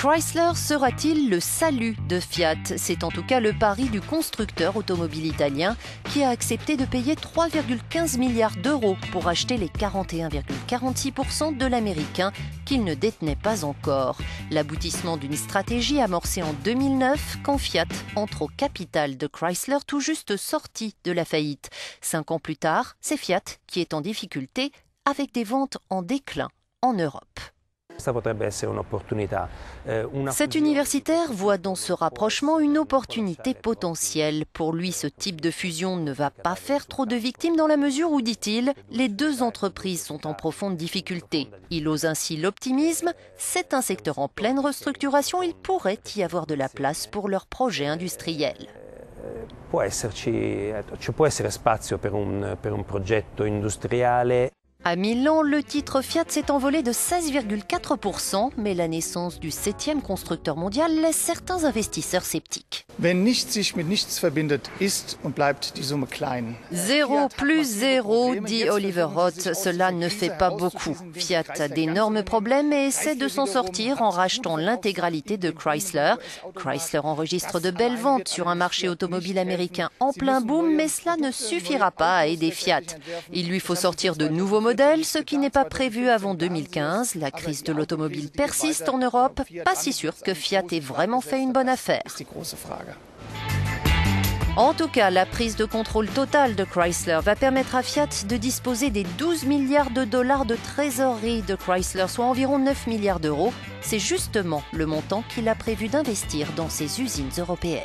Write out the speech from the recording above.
Chrysler sera-t-il le salut de Fiat? C'est en tout cas le pari du constructeur automobile italien qui a accepté de payer 3,15 milliards d'euros pour acheter les 41,46% de l'américain qu'il ne détenait pas encore. L'aboutissement d'une stratégie amorcée en 2009 quand Fiat entre au capital de Chrysler tout juste sorti de la faillite. 5 ans plus tard, c'est Fiat qui est en difficulté avec des ventes en déclin en Europe. Cet universitaire voit dans ce rapprochement une opportunité potentielle. Pour lui, ce type de fusion ne va pas faire trop de victimes dans la mesure où, dit-il, les deux entreprises sont en profonde difficulté. Il ose ainsi l'optimisme. C'est un secteur en pleine restructuration. Il pourrait y avoir de la place pour leur projet industriel. Ci può essere spazio per un progetto industriale. À Milan, le titre Fiat s'est envolé de 16,4%, mais la naissance du 7e constructeur mondial laisse certains investisseurs sceptiques. Wenn nichts sich mit nichts verbindet, ist und bleibt die Summe klein. 0 plus 0, dit Oliver Roth, cela ne fait pas beaucoup. Fiat a d'énormes problèmes et essaie de s'en sortir en rachetant l'intégralité de Chrysler. Chrysler enregistre de belles ventes sur un marché automobile américain en plein boom, mais cela ne suffira pas à aider Fiat. Il lui faut sortir de nouveaux modèles, ce qui n'est pas prévu avant 2015. La crise de l'automobile persiste en Europe. Pas si sûr que Fiat ait vraiment fait une bonne affaire. En tout cas, la prise de contrôle totale de Chrysler va permettre à Fiat de disposer des 12 milliards de dollars de trésorerie de Chrysler, soit environ 9 milliards d'euros. C'est justement le montant qu'il a prévu d'investir dans ses usines européennes.